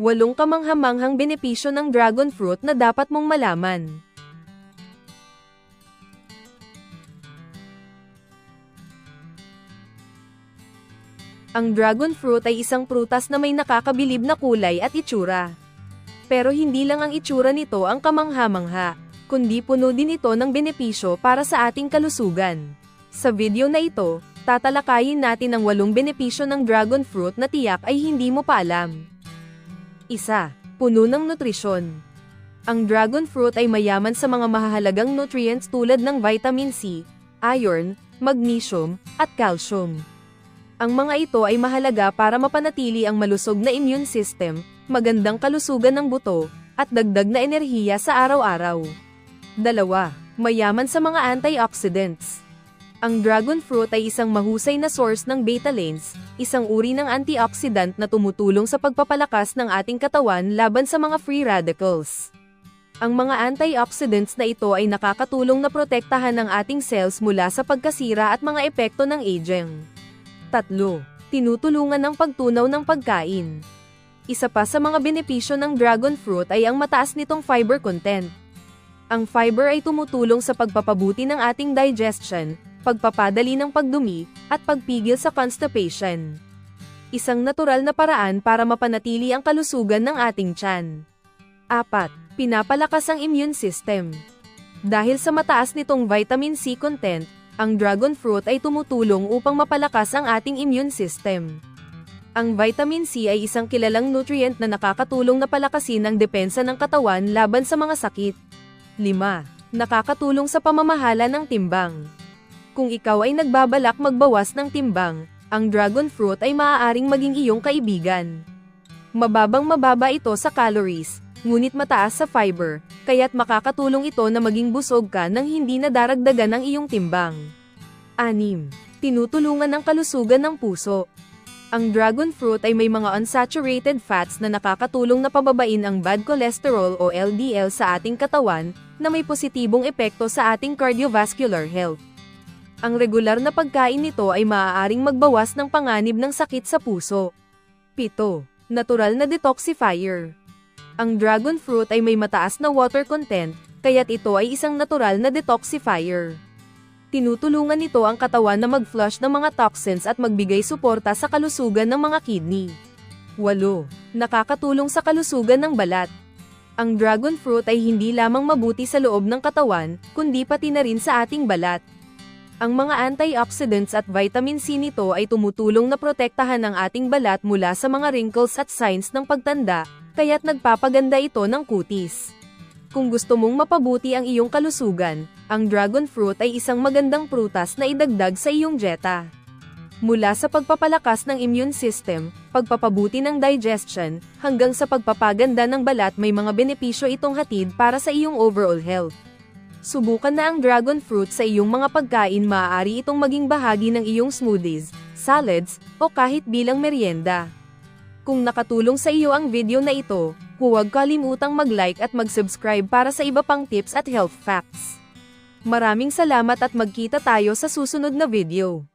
8 kamanghamanghang benepisyo ng dragon fruit na dapat mong malaman. Ang dragon fruit ay isang prutas na may nakakabilib na kulay at itsura. Pero hindi lang ang itsura nito ang kamangha-mangha, kundi puno din ito ng benepisyo para sa ating kalusugan. Sa video na ito, tatalakayin natin ang 8 benepisyo ng dragon fruit na tiyak ay hindi mo pa alam. 1. Puno ng nutrisyon. Ang dragon fruit ay mayaman sa mga mahahalagang nutrients tulad ng vitamin C, iron, magnesium, at calcium. Ang mga ito ay mahalaga para mapanatili ang malusog na immune system, magandang kalusugan ng buto, at dagdag na enerhiya sa araw-araw. 2. Mayaman sa mga antioxidants. Ang dragon fruit ay isang mahusay na source ng betalains, isang uri ng antioxidant na tumutulong sa pagpapalakas ng ating katawan laban sa mga free radicals. Ang mga antioxidants na ito ay nakakatulong na protektahan ang ating cells mula sa pagkasira at mga epekto ng aging. 3. Tinutulungan ng pagtunaw ng pagkain. Isa pa sa mga benepisyo ng dragon fruit ay ang mataas nitong fiber content. Ang fiber ay tumutulong sa pagpapabuti ng ating digestion, pagpapadali ng pagdumi, at pagpigil sa constipation. Isang natural na paraan para mapanatili ang kalusugan ng ating tiyan. 4. Pinapalakas ang immune system. Dahil sa mataas nitong vitamin C content, ang dragon fruit ay tumutulong upang mapalakas ang ating immune system. Ang vitamin C ay isang kilalang nutrient na nakakatulong na palakasin ang depensa ng katawan laban sa mga sakit. 5. Nakakatulong sa pamamahala ng timbang. Kung ikaw ay nagbabalak magbawas ng timbang, ang dragon fruit ay maaaring maging iyong kaibigan. Mababa ito sa calories, ngunit mataas sa fiber, kaya't makakatulong ito na maging busog ka nang hindi na daragdagan ang iyong timbang. 6. Tinutulungan ng kalusugan ng puso. Ang dragon fruit ay may mga unsaturated fats na nakakatulong na pababain ang bad cholesterol o LDL sa ating katawan, na may positibong epekto sa ating cardiovascular health. Ang regular na pagkain nito ay maaaring magbawas ng panganib ng sakit sa puso. 7. Natural na detoxifier. Ang dragon fruit ay may mataas na water content, kaya't ito ay isang natural na detoxifier. Tinutulungan nito ang katawan na mag-flush ng mga toxins at magbigay suporta sa kalusugan ng mga kidney. 8. Nakakatulong sa kalusugan ng balat. Ang dragon fruit ay hindi lamang mabuti sa loob ng katawan, kundi pati na rin sa ating balat. Ang mga antioxidants at vitamin C nito ay tumutulong na protektahan ang ating balat mula sa mga wrinkles at signs ng pagtanda, kaya't nagpapaganda ito ng kutis. Kung gusto mong mapabuti ang iyong kalusugan, ang dragon fruit ay isang magandang prutas na idagdag sa iyong dieta. Mula sa pagpapalakas ng immune system, pagpapabuti ng digestion, hanggang sa pagpapaganda ng balat, may mga benepisyo itong hatid para sa iyong overall health. Subukan na ang dragon fruit sa iyong mga pagkain. Maaari itong maging bahagi ng iyong smoothies, salads, o kahit bilang merienda. Kung nakatulong sa iyo ang video na ito, huwag kalimutang mag-like at mag-subscribe para sa iba pang tips at health facts. Maraming salamat at magkita tayo sa susunod na video.